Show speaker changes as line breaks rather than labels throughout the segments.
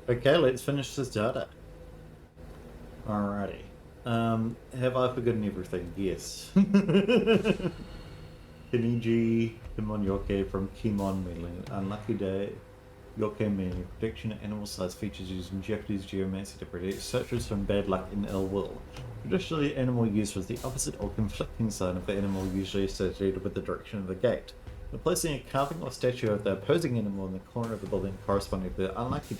Okay, let's finish this data. Alrighty. Have I forgotten everything? Yes. Kiniji Kimonyoke from Kimon meaning unlucky day. Yoke meaning prediction of animal size features used in Japanese geomancy to predict such from bad luck and ill will. Traditionally, animal use was the opposite or conflicting sign of the animal usually associated with the direction of the gate. Replacing a carving or statue of the opposing animal in the corner of the building corresponding to the unlucky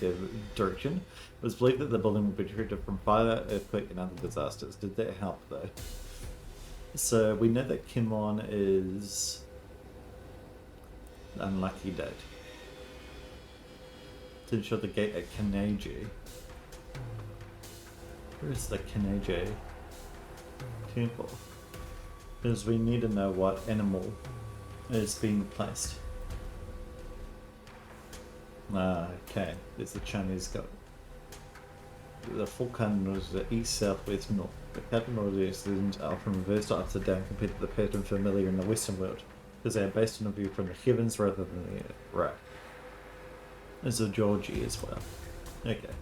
direction, it was believed that the building would be protected from fire, earthquake, and other disasters. Did that help though? So we know that Kimon is unlucky date. To ensure the gate at Kaneji. Where's the Kaneji temple? Because we need to know what animal is being placed. Okay, there's the Chinese goat. The full cardinal is the east, south, west, north. The cardinal seasons are from reverse to upside down compared to the pattern familiar in the Western world, because they are based on a view from the heavens rather than the earth. Right. Zoorgi as well. Okay,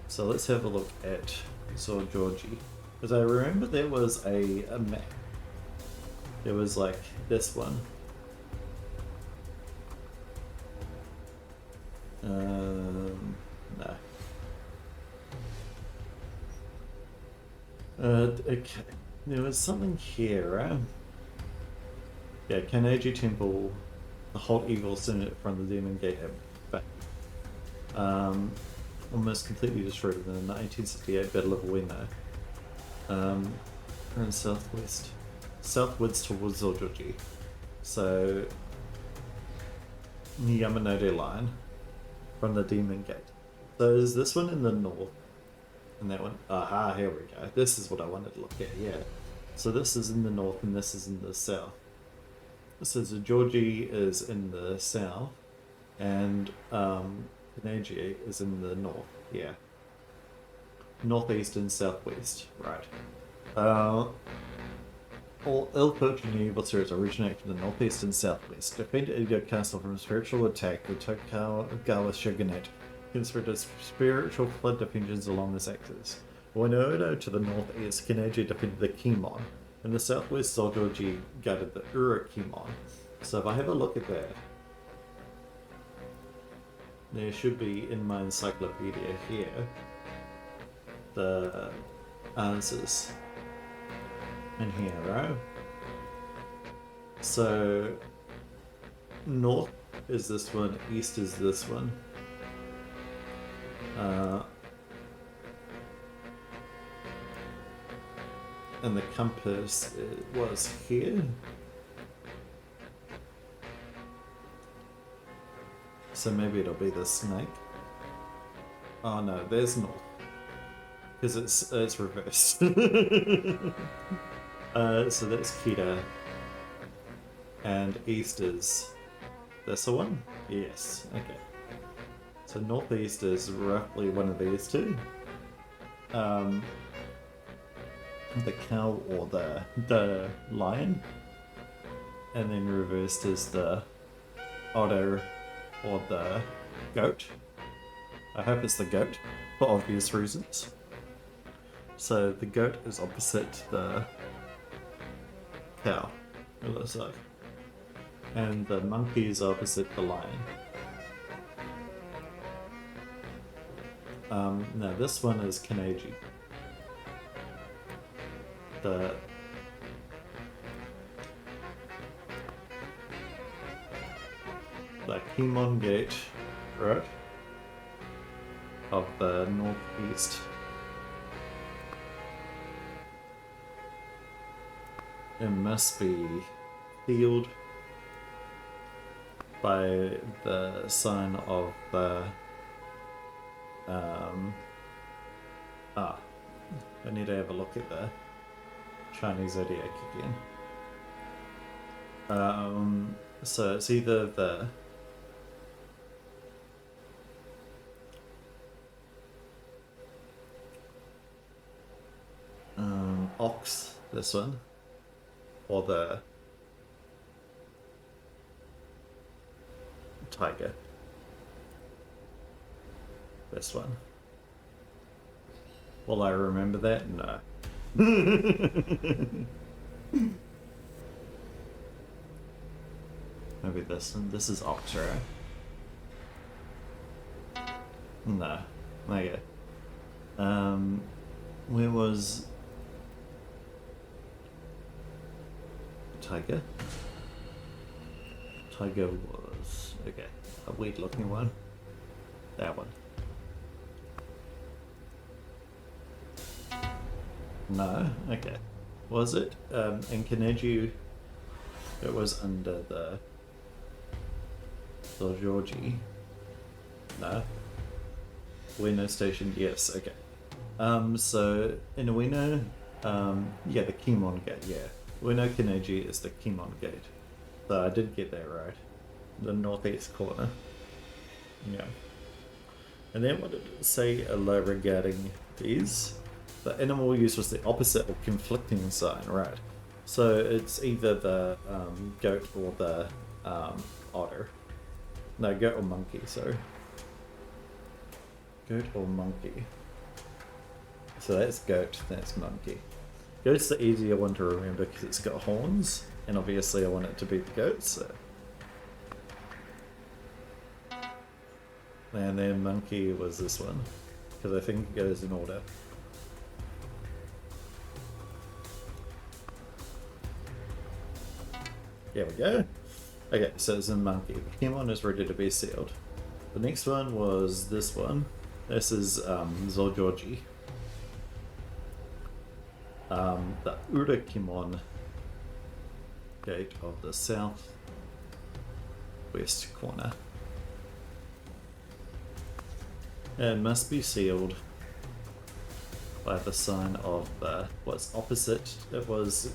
so let's have a look at Zoorgi. Because I remember there was a map. There was like this one. No. Okay. There was something here, right? Yeah, Kaneji Temple, the whole evil synod from the Demon Gate back. Almost completely destroyed in the 1968 Battle of Ueno. And southwards towards Zojoji. So, Yamanode line from the Demon Gate. So is this one in the north? And that one, aha, here we go. This is what I wanted to look at, yeah. So this is in the north and this is in the south. So Zojoji is in the south and Kaneji is in the north, yeah. Northeast and southwest, right. All ill fortune and evil spirits originate from the northeast and southwest. Defend Ugo Castle from spiritual attack. The Tokugawa shogunate considered spiritual flood defenses along this axis. Ueno to the northeast, Kaneji defended the Kimon. In the southwest, Zojoji guarded the Kimon. So if I have a look at that, there should be in my encyclopedia here the answers in here, right? So north is this one, east is this one. And the compass was here. So maybe it'll be the snake. Oh no, there's north. Because it's reversed. So that's Kita. And east is this one? Yes, okay. So northeast is roughly one of these two. The cow or the lion. And then reversed is the otter or the goat. I hope it's the goat, for obvious reasons. So the goat is opposite the cow, it looks like. And the monkey is opposite the lion. No, this one is Kaneji. The Kimon Gate, right? Of the northeast. It must be sealed by the sign of the I need to have a look at the Chinese zodiac again. So it's either the ox, this one, or the tiger. This one. Will I remember that? No. Maybe this one. This is Octra. No. Okay. Where was Tiger? Tiger was okay. A weird looking one. That one. No. Okay. Was it? In Kaneju, it was under the Georgie. No. Ueno Station, yes, okay. So in Ueno, yeah, the Kimon Gate, yeah. Ueno Kaneji is the Kimon Gate. So I did get that right. The northeast corner. Yeah. And then what did it say regarding these? The animal use was the opposite or conflicting sign, right? So it's either the goat or the otter. No, goat or monkey, sorry. Goat or monkey. So that's goat, that's monkey. Goat's the easier one to remember because it's got horns, and obviously I want it to be the goat, so. And then monkey was this one, because I think it goes in order. There we go. Okay, so it's a monkey. The Kimon is ready to be sealed. The next one was this one. This is Zolgeorgi. The Urakimon Gate of the south west corner. And must be sealed by the sign of what's opposite. It was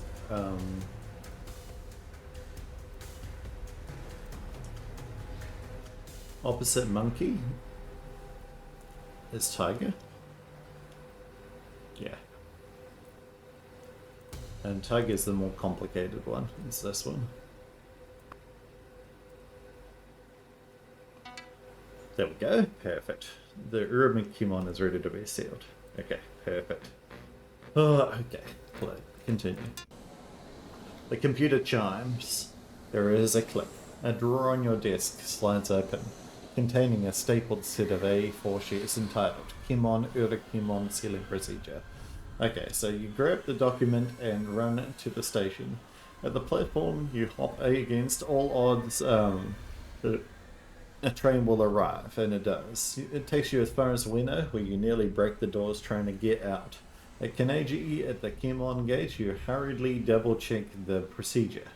opposite monkey is tiger. Yeah. And tiger is the more complicated one. It's this one. There we go. Perfect. The Uramikimon is ready to be sealed. Okay, perfect. Oh, okay. Play. Continue. The computer chimes. There is a click. A drawer on your desk slides open, containing a stapled set of A4 sheets entitled Kimon Urakimon Sealing Procedure. Okay, so you grab the document and run to the station. At the platform, you hop against all odds. A train will arrive, and it does. It takes you as far as Ueno, where you nearly break the doors trying to get out. At Kaneji, at the Kimon Gate, you hurriedly double-check the procedure.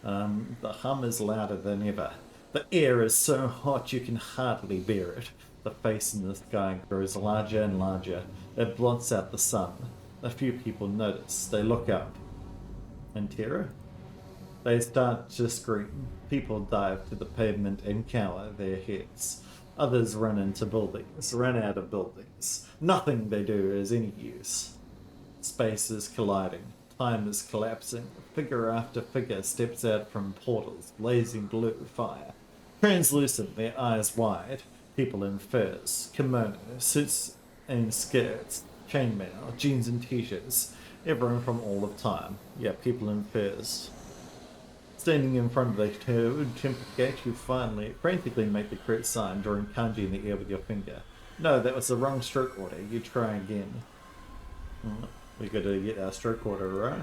The hum is louder than ever. The air is so hot you can hardly bear it. The face in the sky grows larger and larger. It blots out the sun. A few people notice. They look up. In terror? They start to scream. People dive to the pavement and cower their heads. Others run into buildings, run out of buildings. Nothing they do is any use. Space is colliding. Time is collapsing. Figure after figure steps out from portals, blazing blue fire. Translucent, their eyes wide. People in furs, kimono, suits and skirts, chainmail, jeans and t-shirts. Everyone from all of time. Yeah, people in furs. Standing in front of the temple gate, you frantically make the correct sign, drawing kanji in the air with your finger. No, that was the wrong stroke order. You try again. We gotta get our stroke order right.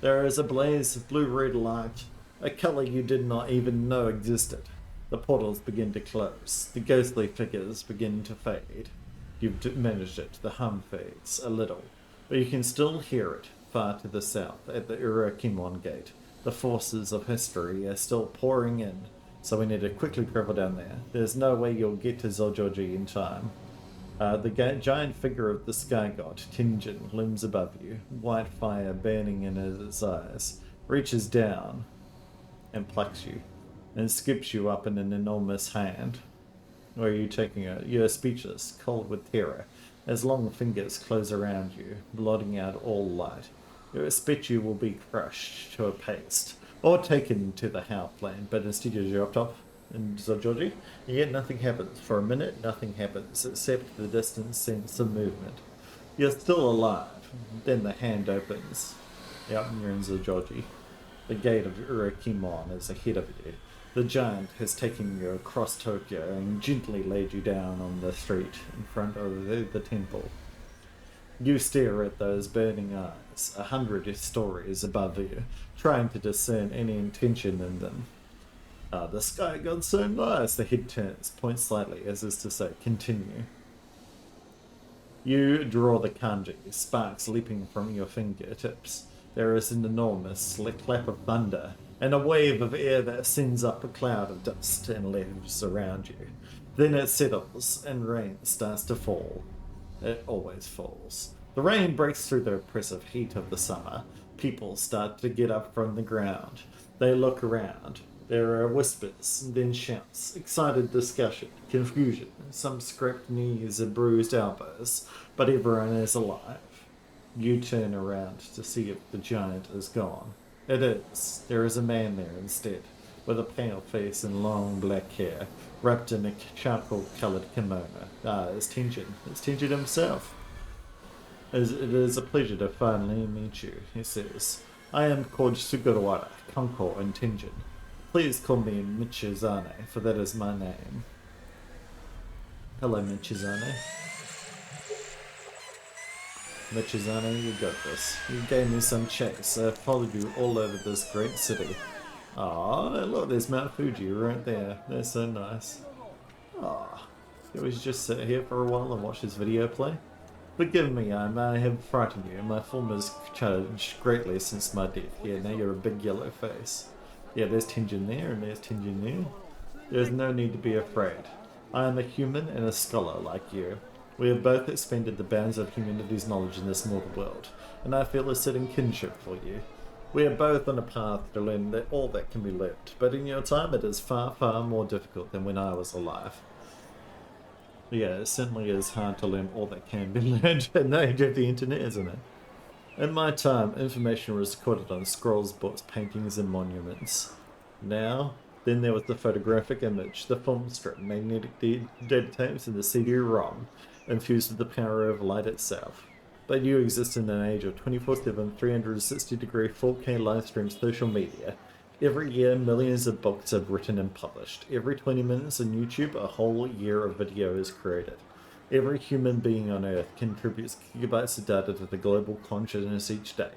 There is a blaze of blue-red light, a colour you did not even know existed. The portals begin to close. The ghostly figures begin to fade. You've managed it. The hum fades a little, but you can still hear it far to the south at the Urakimon Gate. The forces of history are still pouring in, so we need to quickly travel down there. There's no way you'll get to Zolgeorgi in time. The giant figure of the sky god, Tinjin, looms above you, white fire burning in his eyes, reaches down and plucks you, and scoops you up in an enormous hand. Where are you taking it? You're speechless, cold with terror, as long fingers close around you, blotting out all light. Your statue will be crushed to a paste, or taken to the Howe plane, but instead you're dropped off. in Zojoji, and yet nothing happens. For a minute, nothing happens, except the distant sense of movement. You're still alive. Then the hand opens. Yep, you're in Zojoji. The gate of Urakimon is ahead of you. The giant has taken you across Tokyo and gently laid you down on the street in front of the temple. You stare at those burning eyes, 100 stories above you, trying to discern any intention in them. Ah, the sky got so nice. The head turns, points slightly, as is to say, continue. You draw the kanji, sparks leaping from your fingertips. There is an enormous clap of thunder, and a wave of air that sends up a cloud of dust and leaves around you. Then it settles, and rain starts to fall. It always falls. The rain breaks through the oppressive heat of the summer. People start to get up from the ground. They look around. There are whispers, then shouts, excited discussion, confusion, some scraped knees and bruised elbows, but everyone is alive. You turn around to see if the giant is gone. It is. There is a man there instead, with a pale face and long black hair, wrapped in a charcoal-coloured kimono. Ah, it's Tenjin. It's Tenjin himself. It is a pleasure to finally meet you, he says. I am called Sugawara, Konko in Tenjin. Please call me Michizane, for that is my name. Hello, Michizane. Michizane, you got this. You gave me some chase. I followed you all over this great city. Ah, look, there's Mount Fuji right there. That's so nice. Ah, can we just sit here for a while and watch this video play? Forgive me, I may have frightened you. My form has changed greatly since my death. Yeah, now you're a big yellow face. Yeah, there's Tenjin there, and there's Tenjin there. There's no need to be afraid. I am a human and a scholar like you. We have both expanded the bounds of humanity's knowledge in this mortal world, and I feel a certain kinship for you. We are both on a path to learn all that can be learned, but in your time it is far, far more difficult than when I was alive. Yeah, it certainly is hard to learn all that can be learned in the age of the internet, isn't it? In my time, information was recorded on scrolls, books, paintings, and monuments. Now, then there was the photographic image, the film strip, magnetic data tapes, and the CD-ROM, infused with the power of light itself. But you exist in an age of 24/7, 360-degree 4K live stream social media. Every year, millions of books are written and published. Every 20 minutes on YouTube, a whole year of video is created. Every human being on Earth contributes gigabytes of data to the global consciousness each day.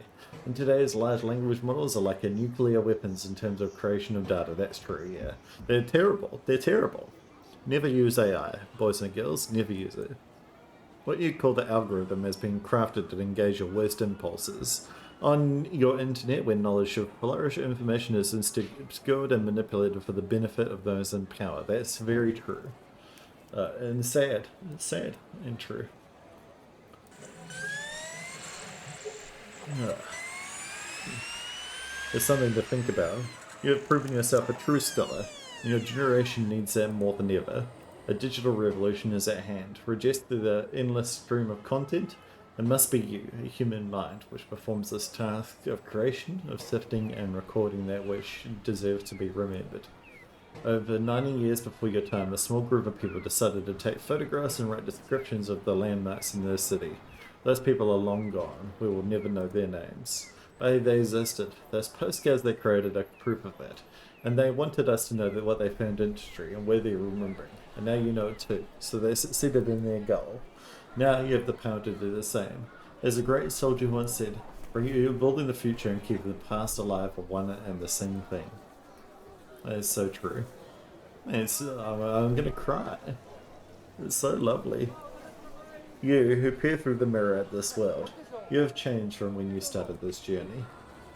And today's large language models are like a nuclear weapons in terms of creation of data. That's true, yeah. They're terrible. They're terrible. Never use AI, boys and girls. Never use it. What you call the algorithm has been crafted to engage your worst impulses. On your internet, where knowledge should flourish, information is instead obscured and manipulated for the benefit of those in power. That's very true. And sad. Sad and true. It's something to think about. You have proven yourself a true scholar, and your generation needs that more than ever. A digital revolution is at hand. Reject the endless stream of content. It must be you, a human mind, which performs this task of creation, of sifting and recording that which deserves to be remembered. Over 90 years before your time, a small group of people decided to take photographs and write descriptions of the landmarks in their city. Those people are long gone. We will never know their names. But they existed. Those postcards they created are proof of that. And they wanted us to know that what they found interesting and worthy of remembering. And now you know it too. So they succeeded in their goal. Now you have the power to do the same. As a great soldier once said, for you, building the future and keeping the past alive are one and the same thing. That is so true. I'm gonna cry. It's so lovely. You, who peer through the mirror at this world, you have changed from when you started this journey.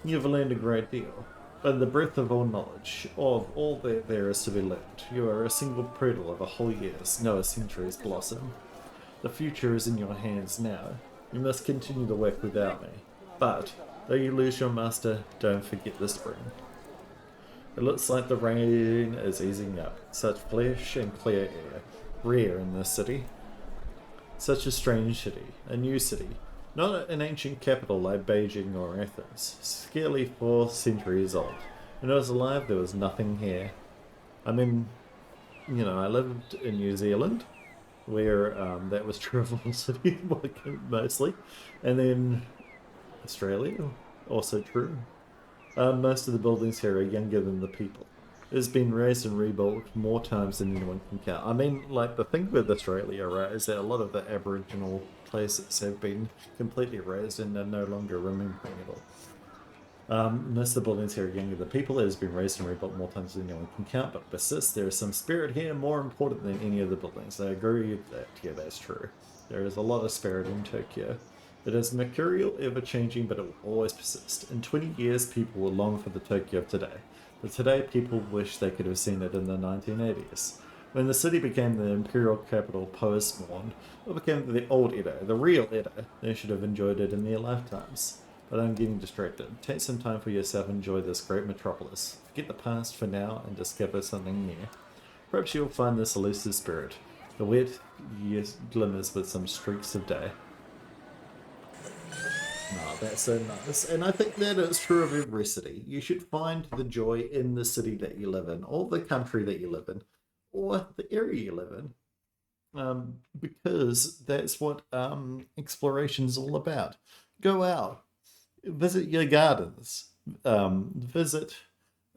You have learned a great deal, but in the breadth of all knowledge, of all that there is to be learned, you are a single petal of a whole year's, no, a century's blossom. The future is in your hands now. You must continue the work without me. But, though you lose your master, don't forget the spring. It looks like the rain is easing up. Such fresh and clear air. Rare in this city. Such a strange city. A new city. Not an ancient capital like Beijing or Athens. Scarcely 4 centuries old. When I was alive, there was nothing here. I'm in you know, I lived in New Zealand, where that was true of all cities mostly, and then Australia, also true. Most of the buildings here are younger than the people. It's been raised and rebuilt more times than anyone can count. I mean, like, the thing with Australia, right, is that a lot of the Aboriginal places have been completely razed and are no longer remembering it all. Most of the buildings here are younger than people. It has been raised and rebuilt more times than anyone can count, but persists. There is some spirit here more important than any of the buildings. I agree with that. Yeah, that's true. There is a lot of spirit in Tokyo. It is mercurial, ever-changing, but it will always persist. In 20 years, people will long for the Tokyo of today. But today, people wish they could have seen it in the 1980s. When the city became the imperial capital post-Morn, it became the old Edo, the real Edo. They should have enjoyed it in their lifetimes. But I'm getting distracted. Take some time for yourself and enjoy this great metropolis. Forget the past for now and discover something new. Perhaps you'll find this elusive spirit. The wet yes glimmers with some streaks of day. No, that's so nice. And I think that is true of every city. You should find the joy in the city that you live in, or the country that you live in, or the area you live in. Because that's what exploration is all about. Go out, visit your gardens, visit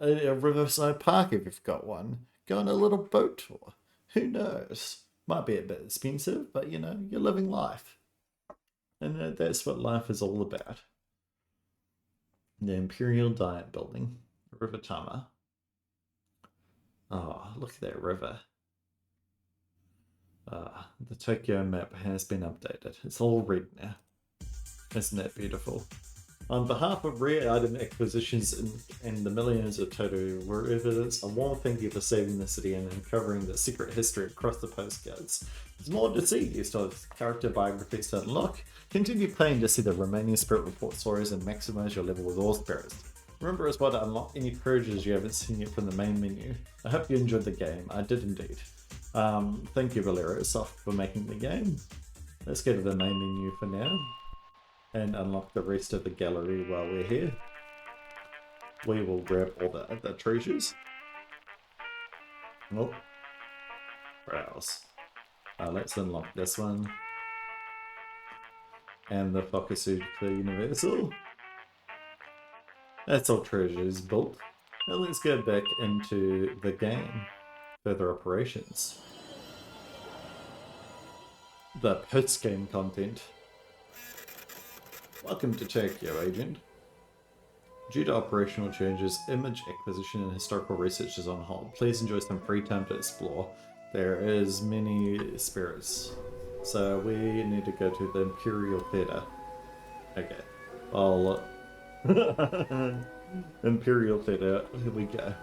a riverside park if you've got one, go on a little boat tour. Who knows? Might be a bit expensive, but you know, you're living life. And that's what life is all about. The Imperial Diet Building, River Tama. Oh, look at that river. The Tokyo map has been updated. It's all red now. Isn't that beautiful? On behalf of Rare Item Acquisitions and the millions of total residents, a warm thank you for saving the city and uncovering the secret history across the postcards. There's more to see. You still have character biographies to unlock. Continue playing to see the remaining spirit report stories and maximize your level with all spirits. Remember as well to unlock any purges you haven't seen yet from the main menu. I hope you enjoyed the game. I did indeed. Thank you, Valero Soft, for making the game. Let's go to the main menu for now and unlock the rest of the gallery while we're here. We will grab all the other treasures. Oh, browse. Let's unlock this one. And the Fokusuka Universal. That's all treasures built. Now let's go back into the game. Further operations. The post-game content. Welcome to Tokyo, Agent. Due to operational changes, image acquisition and historical research is on hold. Please enjoy some free time to explore. There is many spirits. So we need to go to the Imperial Theatre. Okay. I'll... Imperial Theatre. Here we go.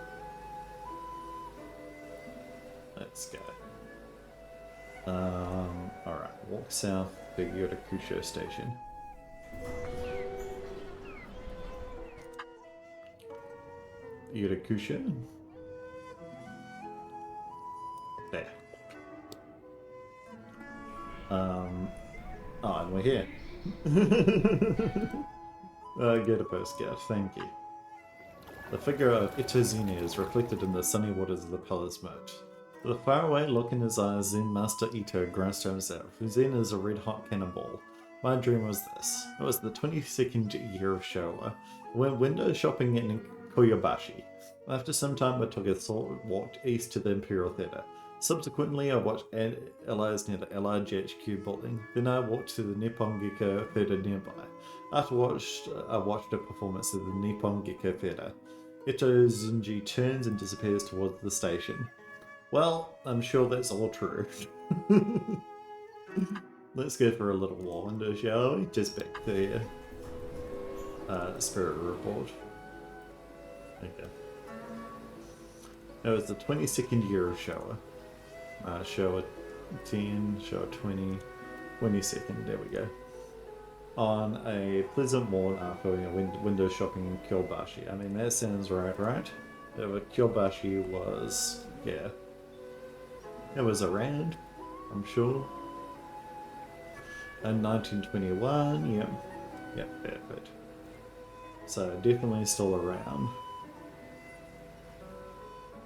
Let's go. Alright. Walk south to Yodokusho Station. Yodokusho. There. Oh, and we're here. Get a postcard, thank you. The figure of Itozine is reflected in the sunny waters of the palace moat. With a faraway look in his eyes, Zen Master Ito grunts to himself. Zen is a red-hot cannonball. My dream was this. It was the 22nd year of Showa. I went window shopping in Koyobashi. After some time, I took a thought walked east to the Imperial Theatre. Subsequently, I watched allies near the LRGHQ building. Then I walked to the Nippon Gikko Theatre nearby. Afterwards, I watched a performance at the Nippon Gikko Theatre. Ito Zenji turns and disappears towards the station. Well, I'm sure that's all true. Let's go for a little wander, shall we? Just back to the spirit report. Okay. It was the 22nd year of Showa. Showa 10, Showa 20, 22nd, there we go. On a pleasant morn after window shopping in Kyobashi. I mean, that sounds right? Kyobashi was, yeah. It was around, I'm sure. In 1921, yep. Yep, perfect. So, definitely still around.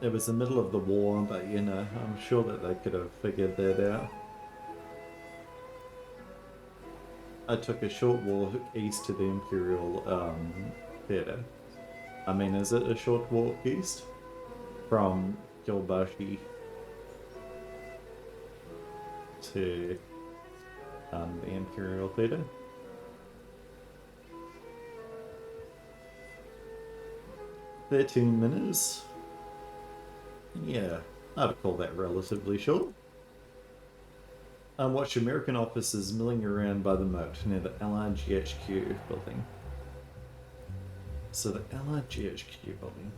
it was the middle of the war, but you know, I'm sure that they could have figured that out. I took a short walk east to the Imperial Theatre. I mean, is it a short walk east? From Gilbashi to the Imperial Theatre. $13 minutes. Yeah, I'd call that relatively short. I watched American officers milling around by the moat near the LRGHQ building. So the LRGHQ building.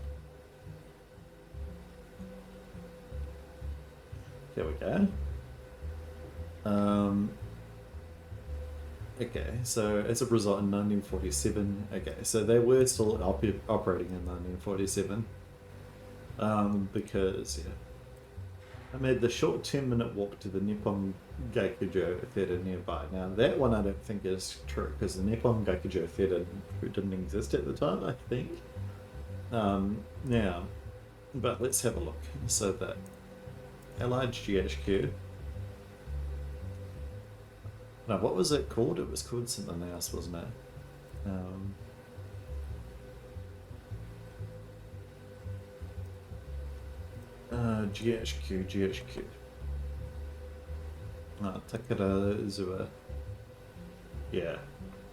There we go. Okay, so as a result in 1947, okay, so they were still operating in 1947. Because, yeah, I made the short 10-minute walk to the Nippon Gakujo Theatre nearby. Now, that one I don't think is true, because the Nippon Gakujo Theatre didn't exist at the time, I think. Now, but let's have a look. So that LRGHQ. Now, what was it called? It was called something else, wasn't it? GHQ. Takara Zua. Yeah.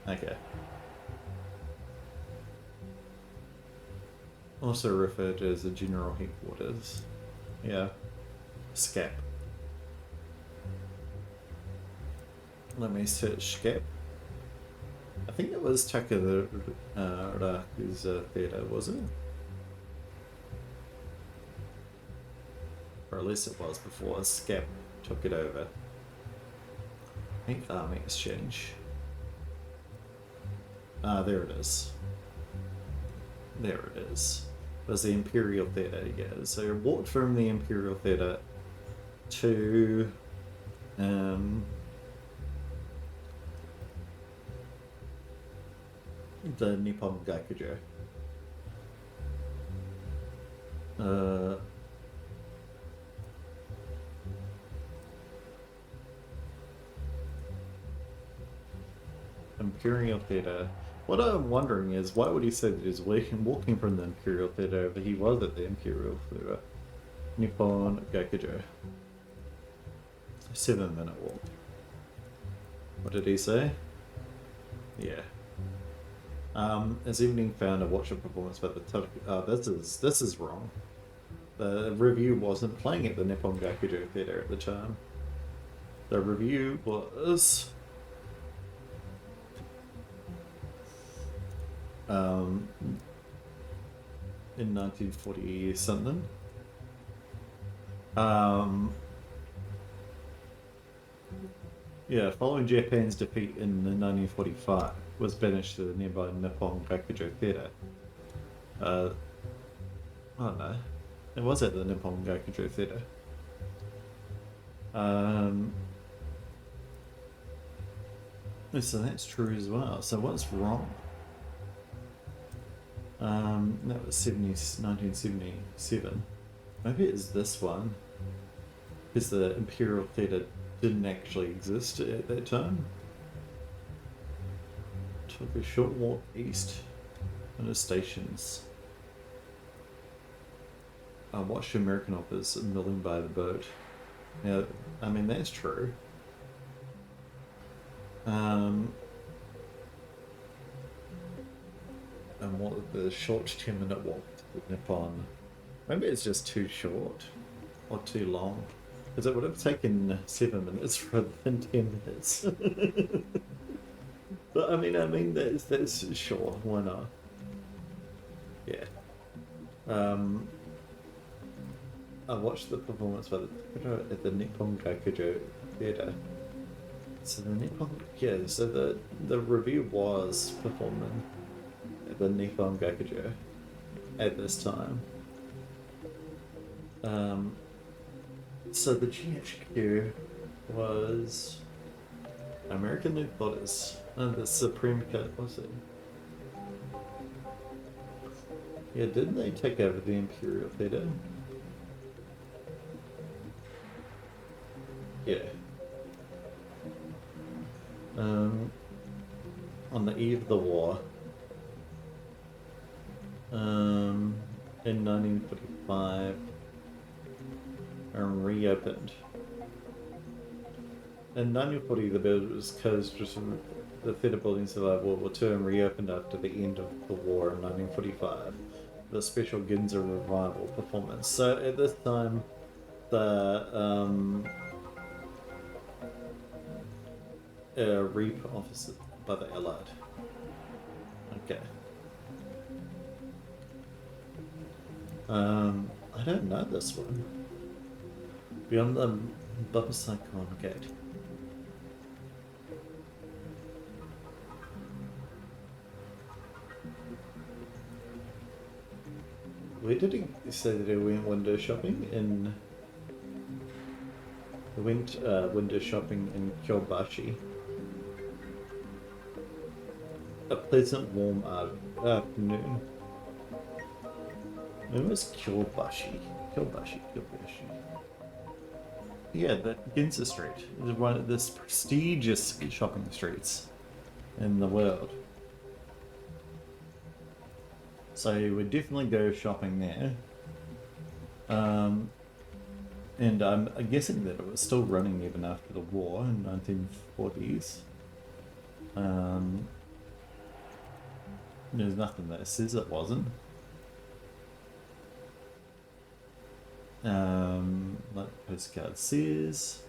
Okay. Also referred to as the general headquarters. Yeah. SCAP. Let me search SCAP. I think it was Takaraku's theatre, was it? Or at least it was before SCAP took it over. I think Army Exchange. There it is. There it is. It was the Imperial Theatre, yeah. So I walked from the Imperial Theatre to the Nippon Gakujo. Imperial Theatre. What I'm wondering is, why would he say that he's walking from the Imperial Theatre, but he was at the Imperial Theatre? Nippon Gakujo. 7-minute walk. What did he say? Yeah. As evening found, I watched a performance by the this is wrong. The review wasn't playing at the Nippon Gakujo Theatre at the time. The review was in 1940 something. Yeah, following Japan's defeat in 1945, was banished to the nearby Nippon Gakujo Theatre. Oh no, it was at the Nippon Gakujo Theatre. So that's true as well. So what's wrong? That was 1977. Maybe it's this one. Because the Imperial Theatre didn't actually exist at that time. Took a short walk east on the stations. I watched American officers milling by the boat. Now, I mean, that's true. And what the short 10-minute walk to Nippon. Maybe it's just too short or too long. Because it would have taken 7 minutes rather than 10 minutes. But I mean that's sure, why not? Yeah. I watched the performance by at the Nippon Gakujo Theatre. So the Nippon, yeah. So the review was performing at the Nippon Gakujo at this time. So the GHQ was American Loot the Supreme Court, was it? Yeah, didn't they take over the Imperial Theatre? Yeah. On the eve of the war, in 1945, and reopened. In 1940, the building was closed just from the theatre building survived World War II and reopened after the end of the war in 1945. The special Ginza revival performance. So at this time, the reap officer by the Allied. Okay. I don't know this one. Beyond the Bubba Gate. Where did he say that he went window shopping? He went window shopping in Kyobashi. A pleasant warm afternoon. It was Kyobashi. Kyobashi. Yeah, the Ginza Street is one of the most prestigious shopping streets in the world. So you would definitely go shopping there. And I'm guessing that it was still running even after the war in 1940s. There's nothing that says it wasn't. Like the postcard says,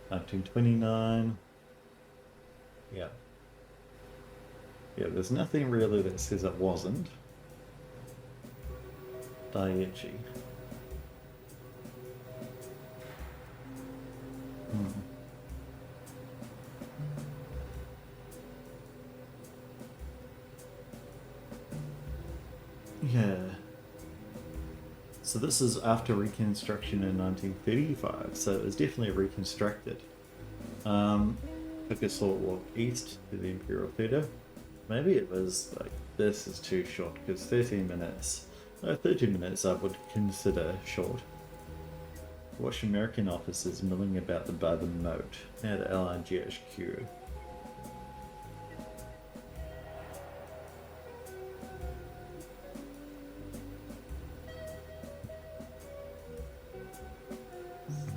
1929. Yeah. Yeah, there's nothing really that says it wasn't. Daiichi. Yeah. So this is after reconstruction in 1935, so it was definitely reconstructed. Took a short walk east to the Imperial Theatre. Maybe it was like, this is too short, because 13 minutes I would consider short. Watch American officers milling about by the moat near the Allied GHQ.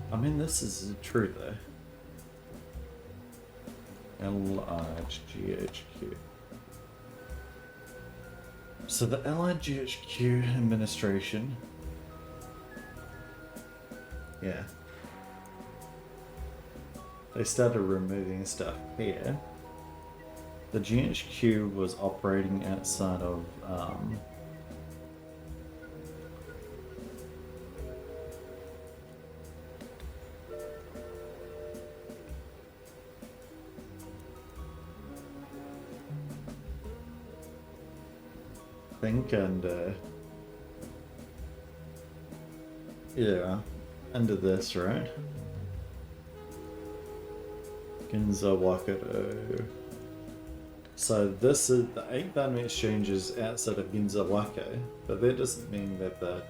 I mean, this is true though. Allied GHQ. So the Allied GHQ administration. Yeah. They started removing stuff here. The GHQ was operating outside of yeah, under this, right? Ginza Wakato. So this is the 8 boundary exchanges outside of Ginza Wako, but that doesn't mean that the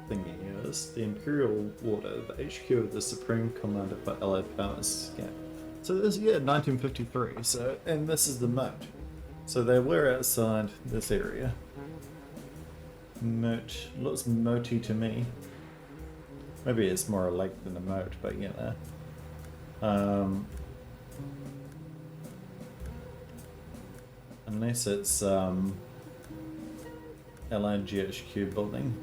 thingy is the Imperial Water, the HQ of the Supreme Commander for Allied Powers. Yeah. So this, yeah, 1953. So, and this is the moat. So they were outside this area. Moat looks moaty to me. Maybe it's more a lake than a moat, but you know. Unless it's Allied GHQ building.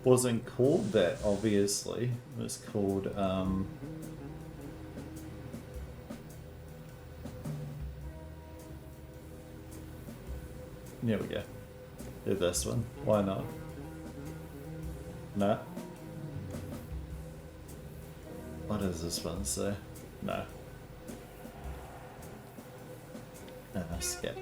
Wasn't called that, obviously. It was called there we go. Do this one. Why not? No. What does this one say? No. Skip.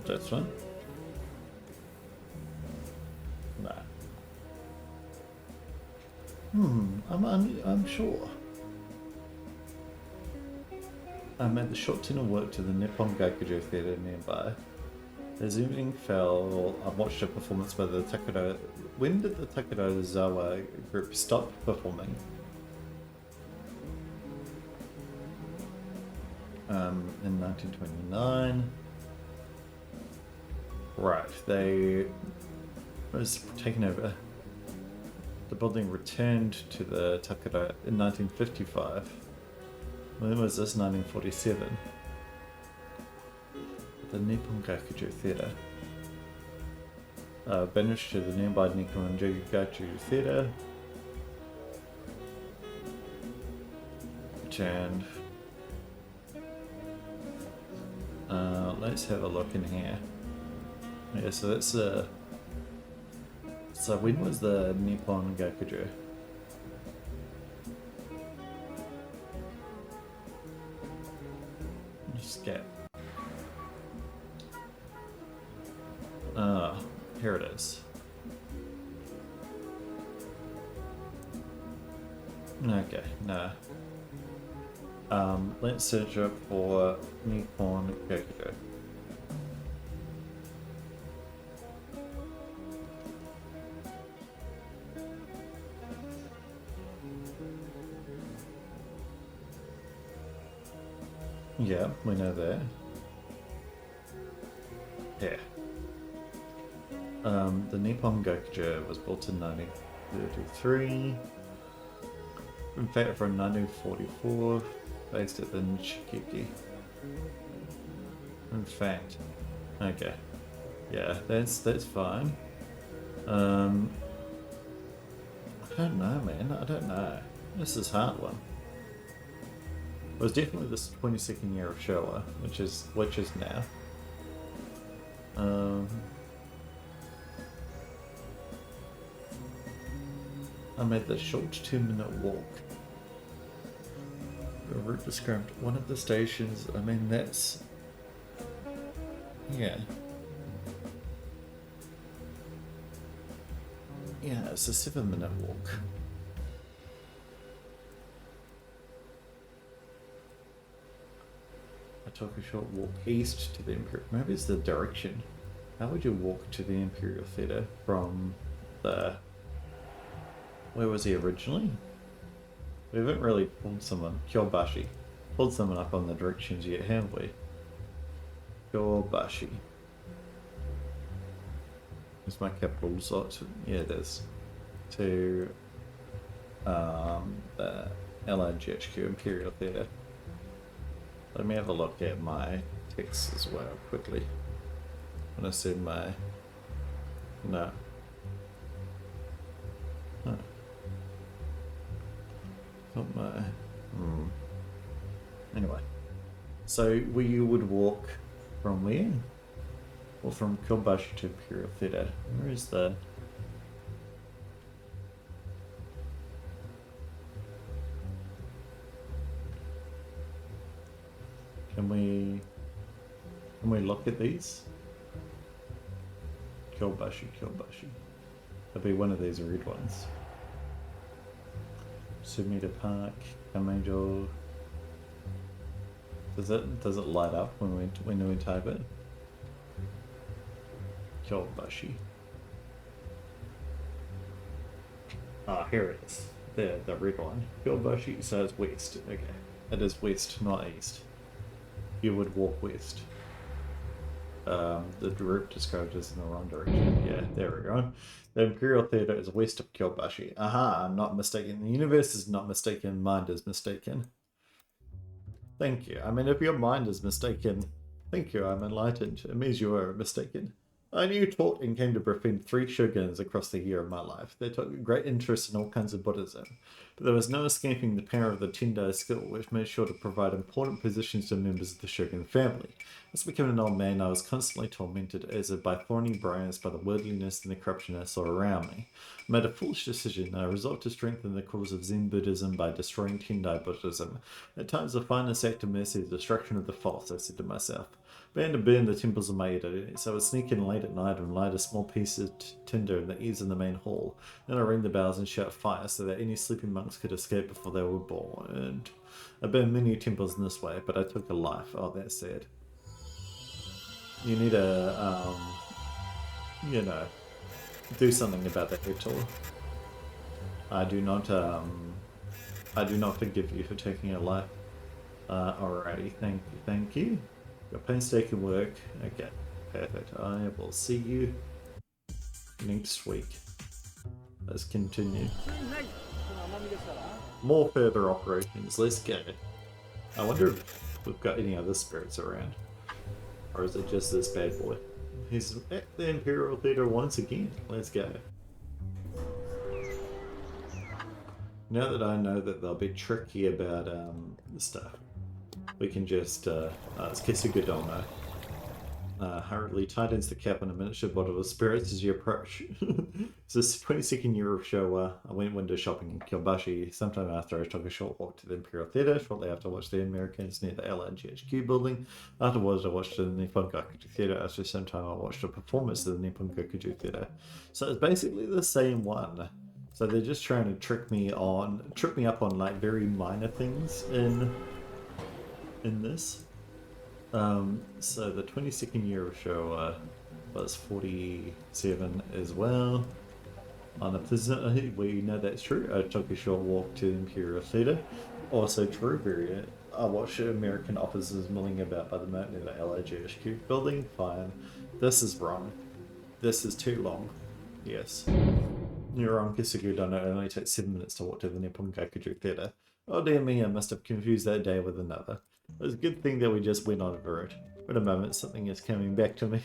This one? No. I'm sure. I made the short tunnel work to the Nippon Gakuju Theatre nearby. As evening fell, I watched a performance by the Takedo. When did the Takedo Zawa group stop performing? In 1929. Right, they was taken over. The building returned to the Takedo in 1955. When was this? 1947. The Nippon Gakuju Theatre. Banished to the nearby Nippon Gakuju Theatre. Returned. Let's have a look in here. Yeah, so that's so when was the Nippon Gakuju? Just get. Here it is. Okay, no. Let's search up for Nippon Gakuju. Yeah, we know that. Yeah. The Nippon Gakuju was built in 1933. In fact, from 1944, based at the Nishikiki. In fact, okay, yeah, that's fine. I don't know, man. I don't know. This is a hard one. It was definitely this 22nd year of Showa, which is now. I made the short 2-minute walk. The route described one of the stations. I mean, that's yeah. Yeah, it's a 7-minute walk. I took a short walk east to the Imperial. Maybe it's the direction. How would you walk to the Imperial Theatre from the... Where was he originally? We haven't really pulled someone... Kyobashi. Pulled someone up on the directions yet, have we? Kyobashi. Is my capital slot? Yeah, it is. To the LRGHQ Imperial Theatre. Let me have a look at my text as well quickly. When I said my... No. Huh. Not my... Anyway. So you would walk from where? Or from Kyobashi to Imperial Theatre. Where is the... Can we look at these? Kyobashi. It'll be one of these red ones. Sumida Park, Kamejo. Does it light up when we type it? Kyobashi. Ah, here it is. The red one. Kyobashi, so it's west. Okay. It is west, not east. You would walk west. The route described is in the wrong direction. Yeah, there we go. The Imperial Theatre is west of Kyobashi. Aha, I'm not mistaken. The universe is not mistaken. Mind is mistaken. Thank you. I mean, if your mind is mistaken, thank you, I'm enlightened. It means you are mistaken. I knew, taught, and came to befriend 3 shoguns across the year of my life. They took great interest in all kinds of Buddhism, but there was no escaping the power of the Tendai skill, which made sure to provide important positions to members of the shogun family. As becoming an old man, I was constantly tormented as if by thorny briars by the worldliness and the corruption I saw around me. I made a foolish decision. I resolved to strengthen the cause of Zen Buddhism by destroying Tendai Buddhism. At times, the finest act of mercy is the destruction of the false, I said to myself. Began to burn the temples of my Edo, so I would sneak in late at night and light a small piece of tinder in the eaves in the main hall. Then I ring the bells and shout fire so that any sleeping monks could escape before they were born. I burned many temples in this way, but I took a life. Oh, that's sad. You need to, you know, do something about that, Hector. I do not forgive you for taking a life. Alrighty, thank you. Your painstaking work. Okay, perfect. I will see you next week. Let's continue. More further operations. Let's go. I wonder if we've got any other spirits around. Or is it just this bad boy? He's at the Imperial Theatre once again. Let's go. Now that I know that they'll be tricky about stuff, we can just, it's Kesuga Domo. Hurriedly tightens the cap on a miniature bottle of spirits as you approach. It's the 22nd year of Showa. I went window shopping in Kyobashi. Sometime after, I took a short walk to the Imperial Theatre. Shortly after, I watched the Americans near the LGHQ building. Afterwards, I watched the Nippon Gakuju Theatre. After some time, I watched a performance of the Nippon Gakuju Theatre. So it's basically the same one. So they're just trying to trick me up on like very minor things in this. So the 22nd year of Showa was 47 as well. On a pleasant, we know that's true. I took a short walk to the Imperial Theatre. Also true, very. I watched American officers milling about by the moat near the LGHQ building. Fine. This is wrong. This is too long. Yes. You're wrong, Kisugu Dono. It only takes 7 minutes to walk to the Nippon Gakuju Theatre. Oh dear me, I must have confused that day with another. It was a good thing that we just went on over it. Wait a moment, something is coming back to me.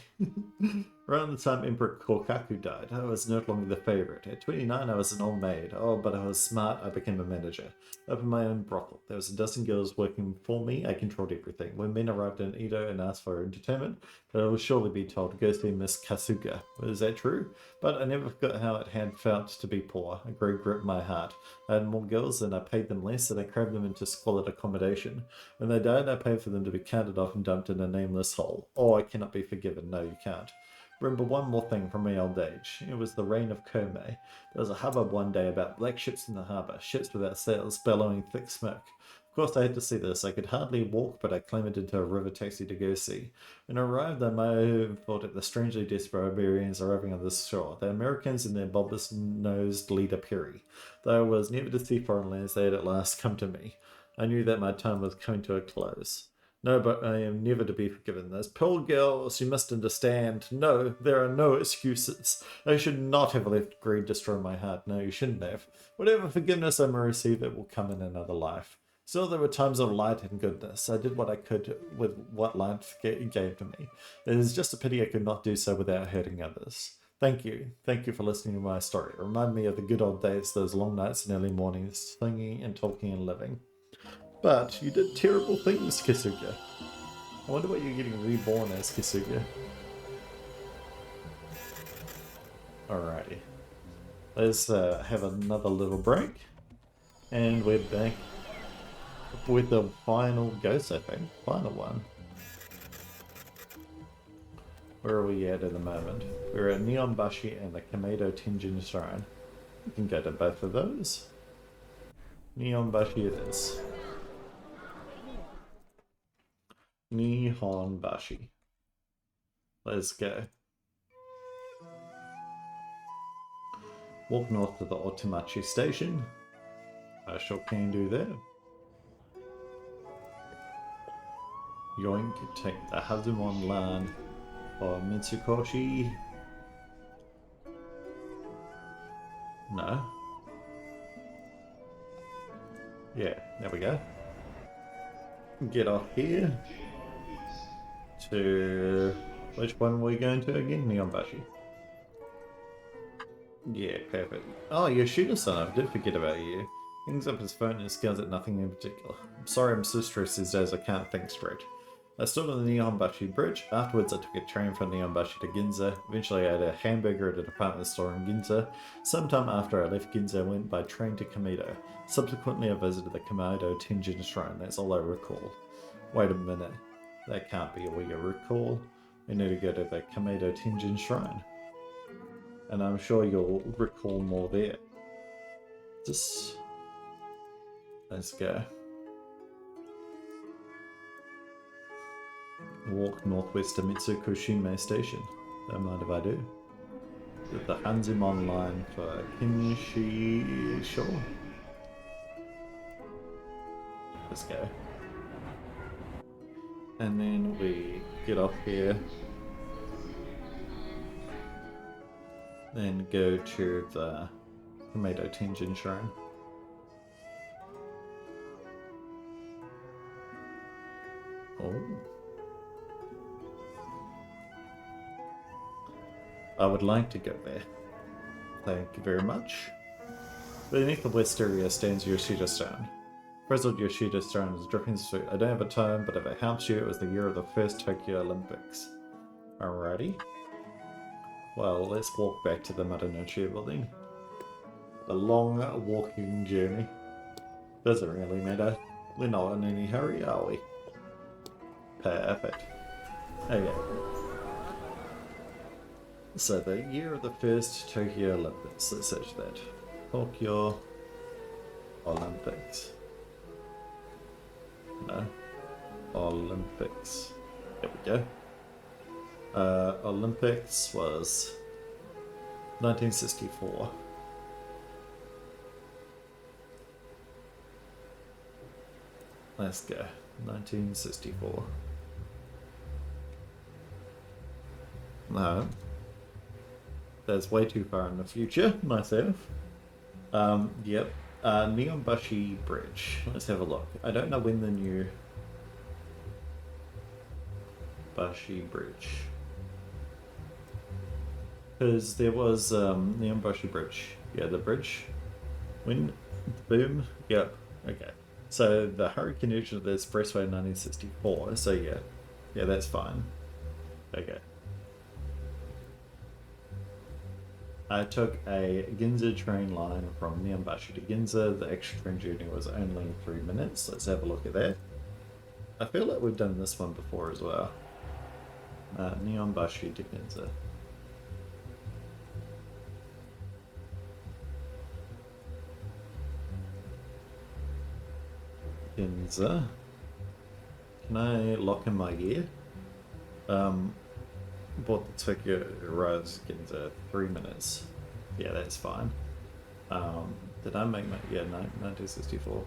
Around the time Emperor Kokaku died, I was no longer the favourite. At 29, I was an old maid. Oh, but I was smart, I became a manager. I opened my own brothel. There was a dozen girls working for me, I controlled everything. When men arrived in Edo and asked for entertainment, I would surely be told to go see Miss Kasuga. Is that true? But I never forgot how it had felt to be poor. A great gripped my heart. I had more girls and I paid them less, and I crammed them into squalid accommodation. When they died, I paid for them to be counted off and dumped in a nameless hole. Oh, I cannot be forgiven. No, you can't. Remember one more thing from my old age. It was the reign of Kome. There was a hubbub one day about black ships in the harbour, ships without sails, bellowing thick smoke. Of course I had to see this. I could hardly walk, but I clambered into a river taxi to go see. When I arrived, I might have thought at the strangely desperate barbarians arriving on this shore, the Americans and their bulbous-nosed leader Perry. Though I was never to see foreign lands, they had at last come to me. I knew that my time was coming to a close. No, but I am never to be forgiven. Those poor girls, you must understand. No, there are no excuses. I should not have let greed destroy my heart. No, you shouldn't have. Whatever forgiveness I may receive, it will come in another life. Still, there were times of light and goodness. I did what I could with what life gave to me. It is just a pity I could not do so without hurting others. Thank you. Thank you for listening to my story. It reminded me of the good old days, those long nights and early mornings, singing and talking and living. But you did terrible things, Kisuga. I wonder what you're getting reborn as, Kisuga. Alrighty. Let's have another little break. And we're back with the final ghost, I think. Final one. Where are we at the moment? We're at Neonbashi and the Kamado Tenjin Shrine. We can go to both of those. Neonbashi it is. Nihonbashi. Let's go. Walk north to the Otomachi station. I sure can do that. Yoink, take the Hazumon line for Mitsukoshi. No. Yeah, there we go. Get off here. To which one are we going to again? Neonbashi. Yeah, perfect. Oh, Yoshida-san, I did forget about you. Hangs up his phone and scowls at nothing in particular. I'm sorry I'm so stressed these days I can't think straight. I stood on the Nihonbashi bridge. Afterwards I took a train from Nihonbashi to Ginza. Eventually I had a hamburger at a department store in Ginza. Sometime after I left Ginza I went by train to Kamado. Subsequently I visited the Kamado Tenjin Shrine. That's all I recall. Wait a minute. That can't be all you recall. We need to go to the Kamado Tenjin Shrine. And I'm sure you'll recall more there. Just... let's go. Walk northwest to Mitsukushima Station. Don't mind if I do. The Hanzimon line for Kinshi Shore. Let's go. And then we get off here. Then go to the Kamado Tenjin Shrine. Oh. I would like to go there. Thank you very much. Beneath the wisteria stands Yoshida Stone. Frizzled Yoshida Stone is dripping sweet. I don't have a time, but if it helps you, it was the year of the first Tokyo Olympics. Alrighty. Well, let's walk back to the Marunouchi building. A long walking journey. Doesn't really matter. We're not in any hurry, are we? Perfect. Okay. So the year of the first Tokyo Olympics. Let's search that. Tokyo Olympics. No. Olympics. There we go. Olympics was 1964. Let's go. 1964. No. That's way too far in the future, myself. Yep. Neonbashi Bridge. Let's have a look. I don't know when the new Bashi Bridge. Because there was Neonbashi Bridge. Yeah, the bridge. When? Boom? Yep. Okay. So the hurricane connection of the expressway in 1964. So yeah. Yeah, that's fine. Okay. I took a Ginza train line from Neonbashi to Ginza. The extra train journey was only 3 minutes. Let's have a look at that. I feel like we've done this one before as well. Neonbashi to Ginza. Ginza. Can I lock in my gear? Bought the ticket, Rise Ginza 3 minutes. Yeah, that's fine. Did I make my... yeah, 1964.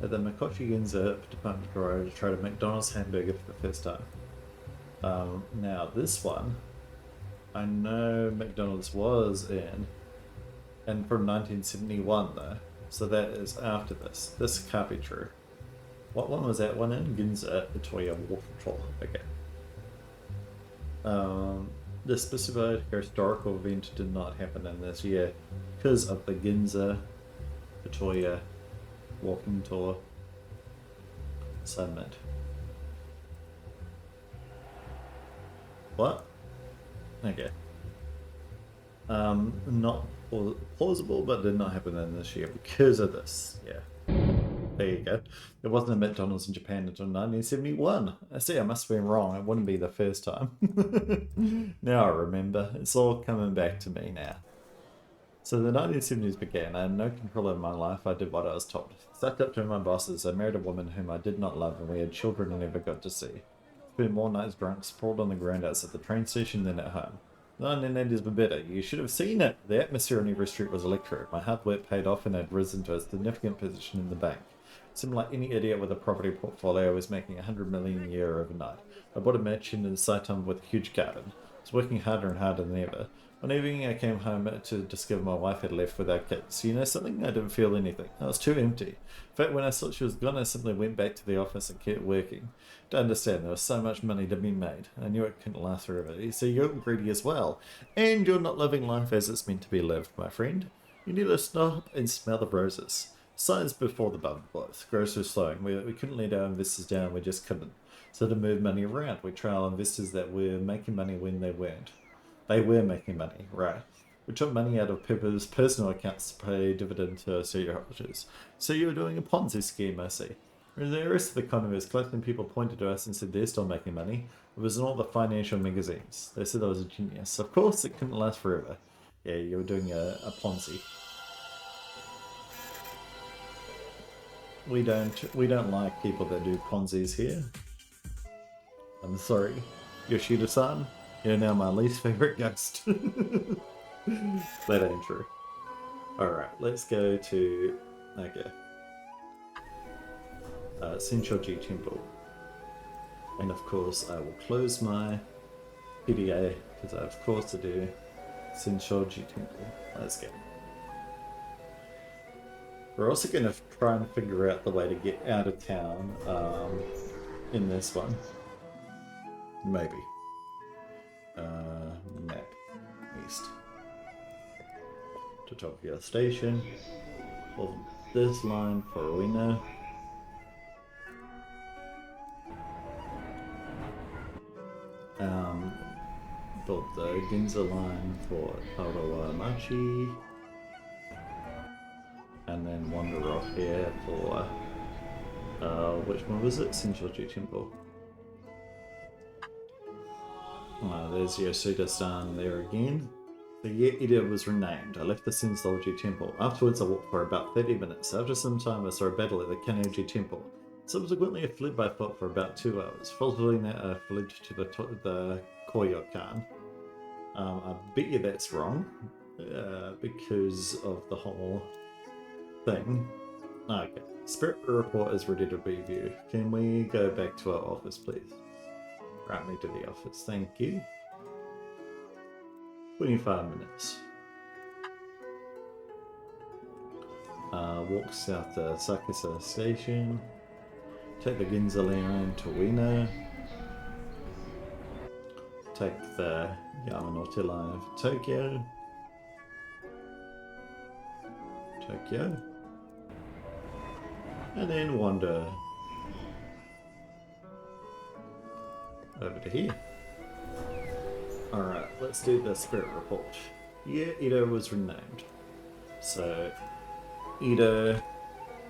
At the Mikochi Ginza department garage, tried a McDonald's hamburger for the first time. Now this one, I know McDonald's was in, and from 1971 though, so that is after this. This can't be true. What one was that one in? Ginza, Itoya Water Patrol. Okay. The specified historical event did not happen in this year because of the Ginza, Itoya walking tour summit. What? Okay. Not plausible, but did not happen in this year because of this. Yeah. There you go. There wasn't a McDonald's in Japan until 1971. I see, I must have been wrong. It wouldn't be the first time. Now I remember. It's all coming back to me now. So the 1970s began. I had no control over my life. I did what I was told. Stuck up to my bosses. I married a woman whom I did not love, and we had children I never got to see. Spent more nights drunk, sprawled on the ground outside the train station than at home. The 1980s were better. You should have seen it. The atmosphere on every street was electric. My hard work paid off and had risen to a significant position in the bank. Seemed like any idiot with a property portfolio was making 100 million a year overnight. I bought a mansion in Saitam with a huge garden. I was working harder and harder than ever. One evening I came home to discover my wife had left with our kids. You know something? I didn't feel anything. I was too empty. In fact, when I thought she was gone, I simply went back to the office and kept working. To understand, there was so much money to be made. I knew it couldn't last forever. You see, you're greedy as well. And you're not living life as it's meant to be lived, my friend. You need to stop and smell the roses. Signs before the bubbles. Growth was slowing. We couldn't let our investors down. We just couldn't. So to move money around, we trail investors that were making money when they weren't. They were making money, right? We took money out of people's personal accounts to pay dividend to shareholders. So you were doing a Ponzi scheme, I see. The rest of the economy was collecting people pointed to us and said they're still making money. It was in all the financial magazines. They said I was a genius. Of course, it couldn't last forever. Yeah, you were doing a Ponzi. We don't like people that do Ponzi's here. I'm sorry, Yoshida-san. You're now my least favorite ghost. That ain't true. Alright, let's go to... okay. Shinshoji Temple. And of course I will close my PDA, because I of course to do Shinshoji Temple. Let's go. We're also going to try and figure out the way to get out of town in this one. Maybe. Map. East. To Tokyo Station. Hold this line for Ueno. Build the Ginza line for Tawamachi. And then wander off here for which one was it? Shinshoji Temple. There's Yoshida-san there again. The Ida was renamed. I left the Shinshoji Temple. Afterwards I walked for about 30 minutes. After some time I saw a battle at the Kannoji Temple. Subsequently I fled by foot for about 2 hours. Following that I fled to the Koyokan. I bet you that's wrong. Because of the whole thing. Okay. Spirit report is ready to be viewed. Can we go back to our office, please? Write me to the office. Thank you. 25 minutes. Walk south to Sakisa Station. Take the Ginza line to Ueno. Take the Yamanote line of Tokyo. And then wander over to here. Alright, let's do the spirit report. Yeah, Edo was renamed. So, Edo,